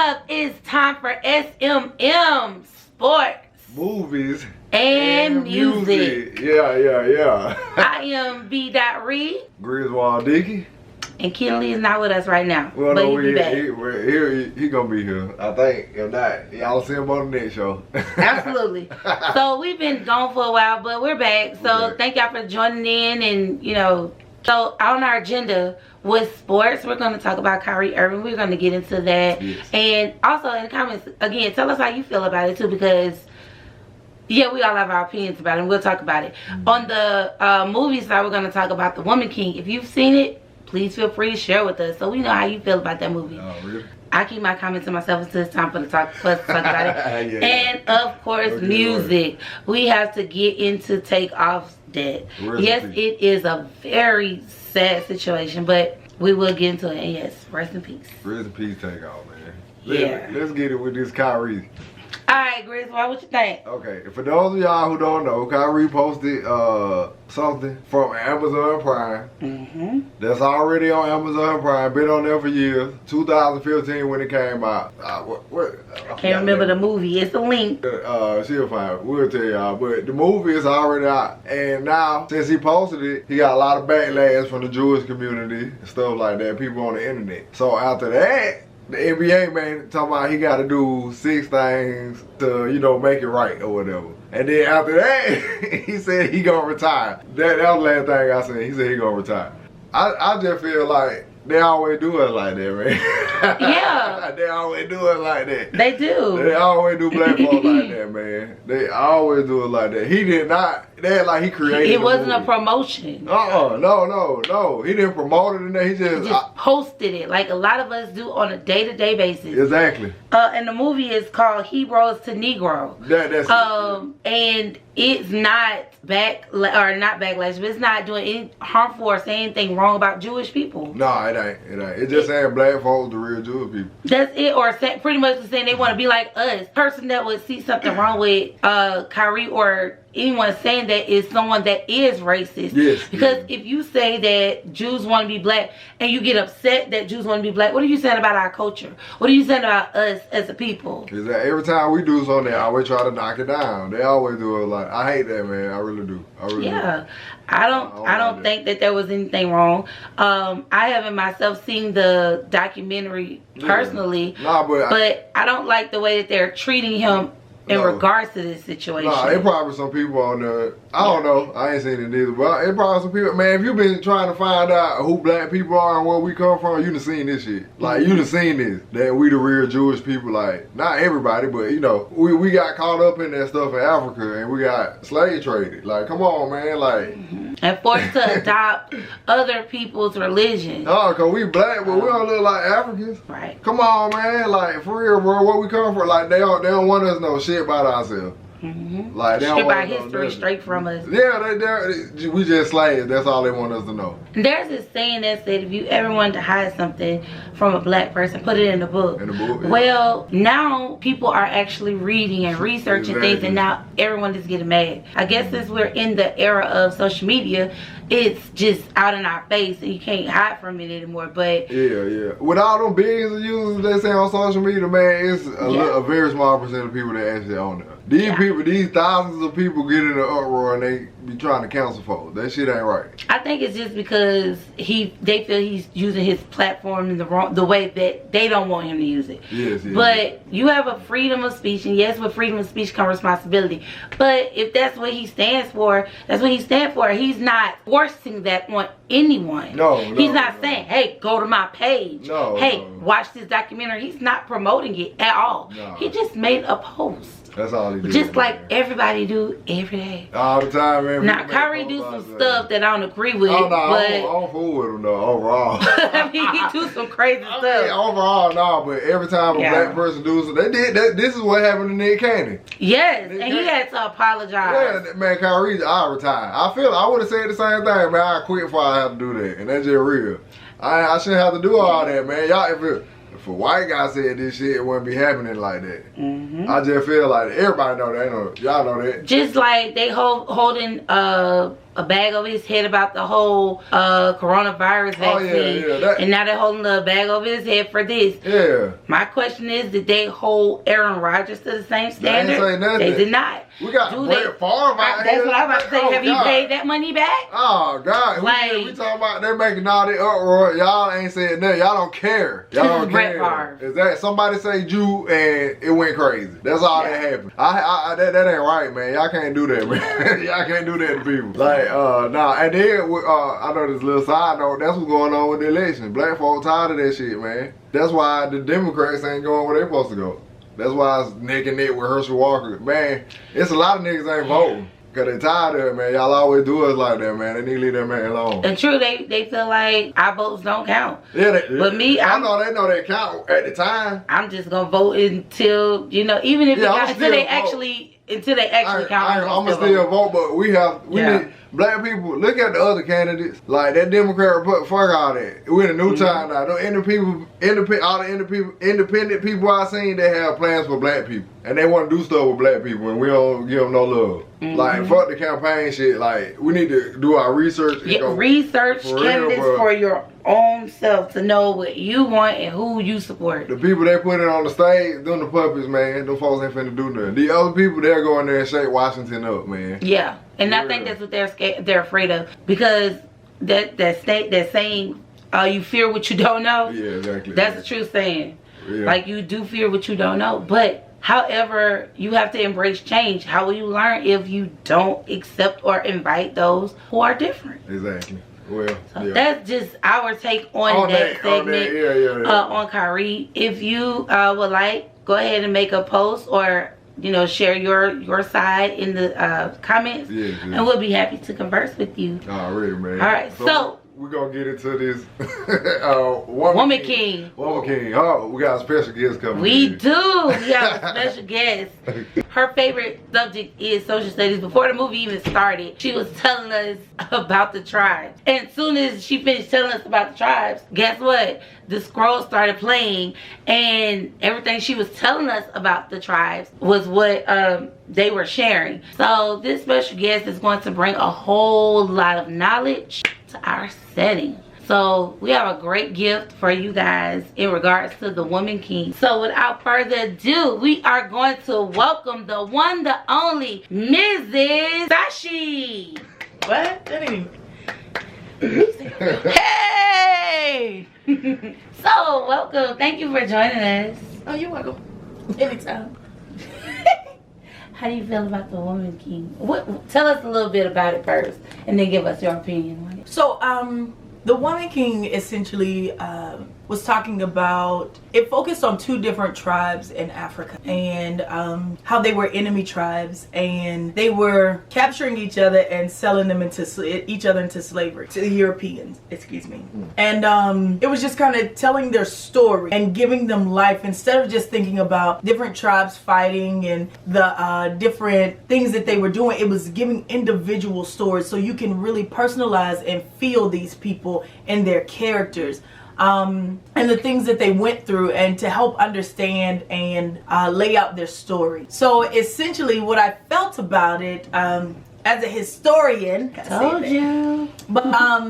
up? It's time for SMM Sports, Movies, and music. Yeah. I am B.Reed. Griswold Dickey. And Kenley is not with us right now. Well, but no, he'll be back. He gonna be here. I think. If not, y'all see him on the next show. Absolutely. So we've been gone for a while, but we're back. So thank y'all for joining in, and so on our agenda was sports. We're going to talk about Kyrie Irving. We're going to get into that. Yes. And also in the comments, again, tell us how you feel about it too, because we all have our opinions about it, and we'll talk about it. On the movie side, we're going to talk about The Woman King. If you've seen it, please feel free to share with us so we know how you feel about that movie. Oh, really? I keep my comments to myself until it's time for us to talk about it. And of course, music. We have to get into Takeoff's death. Yes, it is a very sad situation, but we will get into it. And yes, rest in peace. Rest in peace, Takeoff, man. Let's get it with this Kyrie. Alright, Grizz, what you think? Okay, for those of y'all who don't know, Kyrie posted something from Amazon Prime. That's already on Amazon Prime. Been on there for years. 2015 when it came out. I can't remember the movie. It's a link. She'll find it. We'll tell y'all. But the movie is already out. And now, since he posted it, he got a lot of backlash from the Jewish community and stuff like that. People on the internet. So after that, the NBA man talking about he got to do 6 things to, make it right or whatever. And then after that, he said he gonna retire. That was the last thing I said. He said he gonna retire. I just feel like they always do it like that, man. Yeah. They always do it like that. They do. They always do black folks like that, man. They always do it like that. He did not. They like he created it wasn't movie. A promotion. No. He didn't promote it in there. He just posted it like a lot of us do on a day-to-day basis. Exactly. And the movie is called Heroes to Negro. That's and it's not not backlash, but it's not doing any harmful or saying anything wrong about Jewish people. No, it ain't. It's just saying black folks the real Jewish people. That's it, or pretty much saying they want to be like us. Person that would see something wrong with Kyrie or anyone saying that is someone that is racist. Yes. Because if you say that Jews want to be black and you get upset that Jews want to be black, what are you saying about our culture? What are you saying about us as a people? Exactly. Every time we do something, they always try to knock it down. They always do it like, I hate that, man. I really do. I really do. I don't think that there was anything wrong. I haven't myself seen the documentary personally, but I don't like the way that they're treating him in regards to this situation. Nah, it probably some people on there. I don't know. I ain't seen it either. But it probably some people. Man, if you been trying to find out who black people are and where we come from, you done seen this shit. Like, you done seen this. That we the real Jewish people. Like, not everybody, but, we got caught up in that stuff in Africa and we got slave traded. Like, come on, man. Like. And forced to adopt other people's religion. No, because we black, but we don't look like Africans. Right. Come on, man. Like, for real, bro. Where we come from. Like, they don't want us to know shit about ourselves. Like, they don't want our history straight from us. Yeah, we just slaves. That's all they want us to know. There's this saying that said, if you ever wanted to hide something from a black person, put it in the book. In the book, yeah. Well, now people are actually reading and researching things, and now everyone is getting mad. I guess since we're in the era of social media, it's just out in our face and you can't hide from it anymore. But yeah, with all them billions of users they say on social media, man, it's a very small percent of people that actually on there. These people, these thousands of people get in an uproar and they be trying to cancel folks. That shit ain't right. I think it's just because they feel he's using his platform in the way that they don't want him to use it. Yes. But you have a freedom of speech, and yes, with freedom of speech comes responsibility. But if that's what he stands for, that's what he stands for. He's not forcing that on anyone. He's not saying, hey, go to my page. Watch this documentary. He's not promoting it at all. He just made a post. That's all he did. Just like everybody do every day. All the time, man. Now, Kyrie do some stuff that I don't agree with. Oh, no, but I don't fool with him, though, overall. I mean, he do some crazy stuff. Overall, no, but every time a black person do something, this is what happened to Nick Cannon. Yes, and he had to apologize. Yeah, man, Kyrie, I retired. I would have said the same thing, man. I quit before I have to do that, and that's just real. I shouldn't have to do all that, man. Y'all, if a white guy said this shit, it wouldn't be happening like that. I just feel like everybody know that. Y'all know that. Just like they holding a bag over his head about the whole coronavirus vaccine. And now they're holding a bag over his head for this. Yeah. My question is, did they hold Aaron Rodgers to the same standard? They ain't say nothing. They did not. We got Brett Favre out here. That's what I'm about to say. Have you paid that money back? Oh, God. Like, we talking about they're making all the uproar. Y'all ain't saying nothing. Y'all don't care. Y'all don't care. Is that somebody say Jew and it went crazy? That's all that happened. That ain't right, man. Y'all can't do that, man. Y'all can't do that to people. Like, nah. And then, I know this little side note. That's what's going on with the election. Black folks tired of that shit, man. That's why the Democrats ain't going where they supposed to go. That's why it's neck and neck with Herschel Walker. Man, it's a lot of niggas ain't voting. Cause they tired of it, man. Y'all always do us like that, man. They need to leave that man alone. And true, they feel like our votes don't count. Yeah, but me, I know they count at the time. I'm just gonna vote until, you know, even if until they actually count. I'm gonna still vote, but we need black people. Look at the other candidates, like that Democrat. Fuck all that. We're in a new time now. All the independent people I seen, they have plans for black people, and they want to do stuff with black people, and we don't give them no love. Like fuck the campaign shit. Like we need to do our research. Research candidates for your own self to know what you want and who you support. The people they put it on the stage, them the puppets, man. Them folks ain't finna do nothing. The other people, they'll go in there and shake Washington up, man. Yeah, and I think that's what they're afraid of, because that saying, you fear what you don't know. Yeah, exactly. That's the true saying. Yeah. Like, you do fear what you don't know, but however, you have to embrace change. How will you learn if you don't accept or invite those who are different? Exactly. Well, so that's just our take on that segment on Kyrie. If you would like, go ahead and make a post or, you know, share your side in the comments, and we'll be happy to converse with you. Alright, man. All right, so we're gonna get into this Woman King. Oh, we got a special guest coming. We do. We have a special guest. Her favorite subject is social studies. Before the movie even started, she was telling us about the tribes. And as soon as she finished telling us about the tribes, guess what? The scroll started playing, and everything she was telling us about the tribes was what they were sharing. So this special guest is going to bring a whole lot of knowledge to our setting. So we have a great gift for you guys in regards to the Woman King. So without further ado, we are going to welcome the one, the only Mrs. Sashi. What? That ain't Hey! So welcome. Thank you for joining us. Oh, you're welcome. Anytime. How do you feel about the Woman King? Tell us a little bit about it first, and then give us your opinion on it. So, the Woman King essentially was talking about, it focused on two different tribes in Africa, and how they were enemy tribes, and they were capturing each other and selling them into each other into slavery to the Europeans, excuse me. And it was just kind of telling their story and giving them life, instead of just thinking about different tribes fighting and the different things that they were doing. It was giving individual stories, so you can really personalize and feel these people and their characters. And the things that they went through, and to help understand and lay out their story. So essentially what I felt about it, as a historian, told you, but I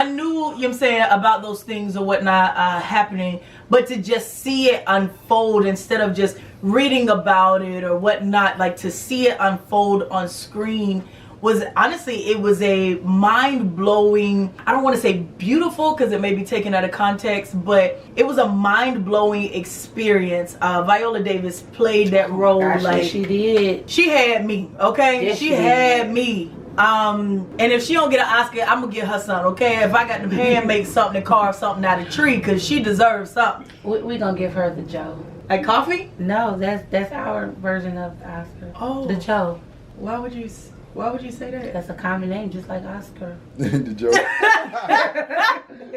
knew, you know what I'm saying, about those things or whatnot happening, but to just see it unfold instead of just reading about it or whatnot, like to see it unfold on screen was honestly, it was a mind-blowing, I don't want to say beautiful because it may be taken out of context, but it was a mind-blowing experience. Viola Davis played that role. Gosh, like she did. She had me, okay? Yes, she had me. And if she don't get an Oscar, I'm gonna get her something, okay? If I got to hand make something and carve something out of a tree, because she deserves something. We gonna give her the Joe. Like coffee? No, that's our version of the Oscar. Oh, the Joe. Why would you say that? That's a common name, just like Oscar. The Joe.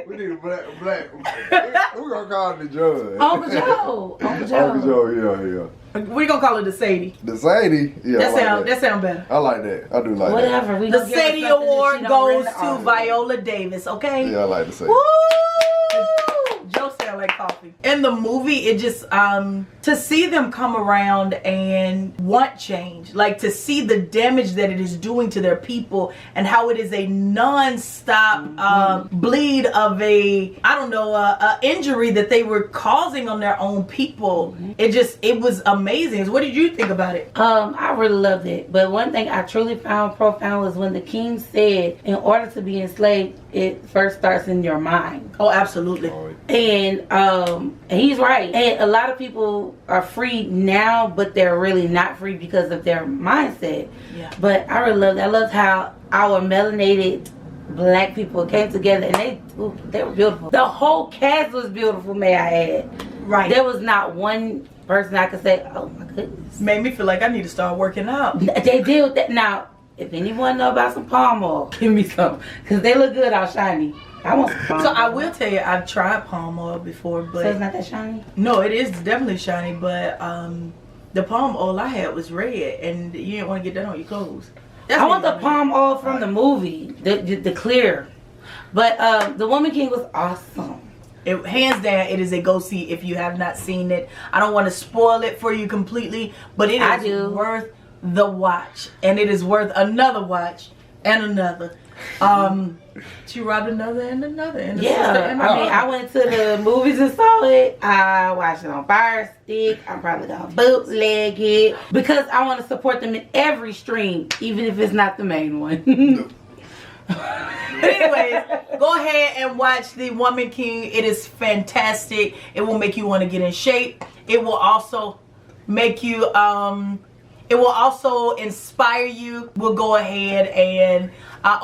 We need a black. We're gonna call it the Joe. Uncle Joe. Uncle Joe. Uncle Joe, yeah. We're gonna call it the Sadie. The Sadie? Yeah. That sound better. I like that. I do like Whatever. that. We the Sadie Award goes to Viola Davis, okay? Yeah, I like the Sadie. Woo! Joe sound like coffee. In the movie, it just to see them come around and want change, like to see the damage that it is doing to their people and how it is a non-stop bleed of a injury that they were causing on their own people. It was amazing. What did you think about it? I really loved it, but one thing I truly found profound was when the king said, in order to be enslaved, it first starts in your mind. Oh, absolutely. And he's right. And a lot of people are free now, but they're really not free because of their mindset. Yeah. But I really loved it. I loved how our melanated black people came together, and they were beautiful. The whole cast was beautiful, may I add. Right. There was not one person I could say, oh my goodness. Made me feel like I need to start working out. They did with that. Now, if anyone know about some palm oil, give me some, because they look good all shiny. I want some palm oil. I will tell you, I've tried palm oil before, but so it's not that shiny? No, it is definitely shiny, but the palm oil I had was red, and you didn't want to get that on your clothes. I want the palm oil from the movie, the clear. But the Woman King was awesome. Hands down, it is a go see if you have not seen it. I don't want to spoil it for you completely, but it is worth the watch, and it is worth another watch and another. She robbed another and another. And I went to the movies and saw it. I watched it on Fire Stick. I'm probably gonna bootleg it because I want to support them in every stream, even if it's not the main one. But anyways, go ahead and watch The Woman King. It is fantastic. It will make you want to get in shape. It will also make you it will also inspire you. We'll go ahead and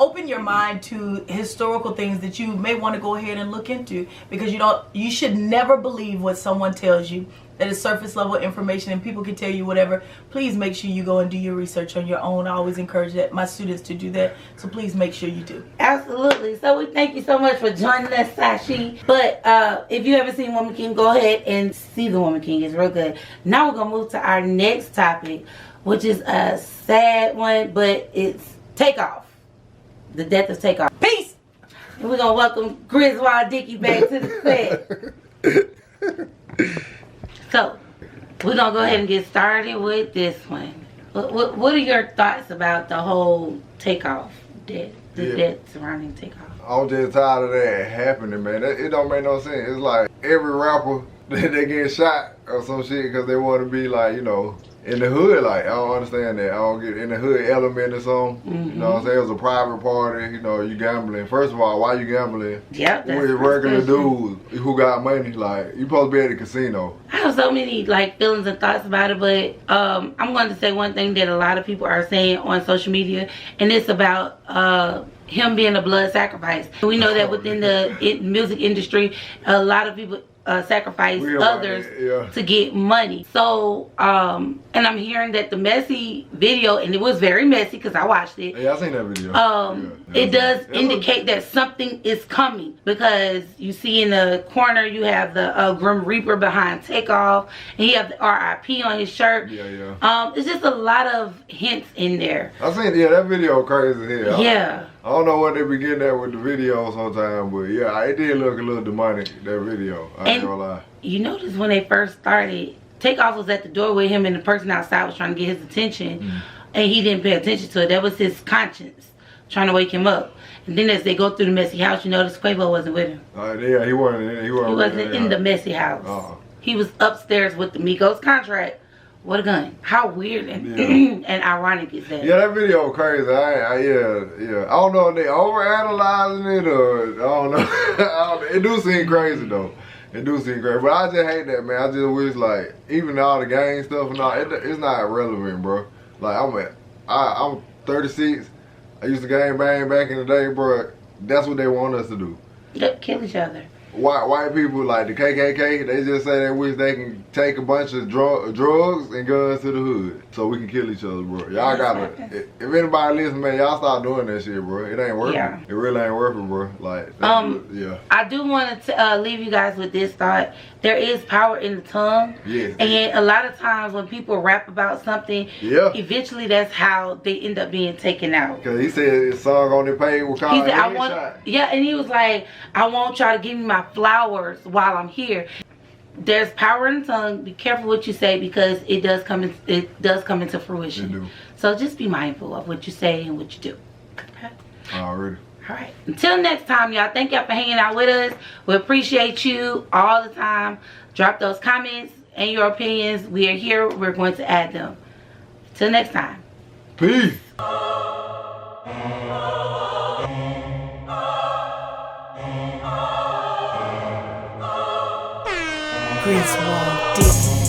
open your mind to historical things that you may want to go ahead and look into, because you should never believe what someone tells you. That is surface level information, and people can tell you whatever. Please make sure you go and do your research on your own. I always encourage my students to do that, so please make sure you do. Absolutely. So we thank you so much for joining us, Sashi. But if you haven't seen Woman King, go ahead and see The Woman King. It's real good. Now we're gonna move to our next topic, which is a sad one, but it's Takeoff. The death of Takeoff. Peace! And we're gonna welcome Griswold Dickey back to the set. So, we're gonna go ahead and get started with this one. What are your thoughts about the whole Takeoff death, the death surrounding Takeoff? I'm just tired of that happening, man. It don't make no sense. It's like every rapper, they get shot or some shit because they want to be like, in the hood. Like, I don't understand that. I don't get in the hood element or something. You know what I'm saying? It was a private party. You gambling. First of all, why you gambling? Yep, with regular dudes who got money? Like, you supposed to be at the casino. I have so many feelings and thoughts about it, but I'm going to say one thing that a lot of people are saying on social media, and it's about him being a blood sacrifice. We know that within the music industry, a lot of people sacrifice others to get money. So and I'm hearing that the messy video, and it was very messy because I watched it. Yeah, I seen that video. It does indicate that something is coming, because you see in the corner you have the Grim Reaper behind Takeoff, and you have the R.I.P on his shirt. It's just a lot of hints in there. I seen that video crazy here. Yeah. I don't know what they be getting at with the video sometimes, but yeah, it did look a little demonic, that video. I ain't gonna lie. You notice when they first started, Takeoff was at the door with him, and the person outside was trying to get his attention, and he didn't pay attention to it. That was his conscience trying to wake him up. And then as they go through the messy house, you notice Quavo wasn't with him. Yeah, he wasn't in the messy house. He was upstairs with the Migos contract. What a gun. How weird and ironic is that? Yeah, that video crazy. I don't know if they overanalyzing it or I don't know. It do seem crazy though. It do seem crazy. But I just hate that, man. I just wish even all the gang stuff and all, it's not relevant, bro. Like I'm 36. I used to gang bang back in the day, bro. That's what they want us to do. Yep, kill each other. White people like the KKK, they just say they wish they can take a bunch of drugs and guns to the hood so we can kill each other, bro. Y'all gotta, if anybody listen, man, y'all start doing that shit, bro. It ain't worth it. It really ain't worth it, bro. I do want to leave you guys with this thought. There is power in the tongue. Yes. And a lot of times when people rap about something, eventually that's how they end up being taken out. Cause he said his song on the page was called and he was like, I want y'all to give me my flowers while I'm here. There's power in the tongue. Be careful what you say, because it does come into fruition. It do. So just be mindful of what you say and what you do. Okay? Already. All right. Until next time, y'all. Thank y'all for hanging out with us. We appreciate you all the time. Drop those comments and your opinions. We are here. We're going to add them. Till next time. Peace. Chris Wall Dick.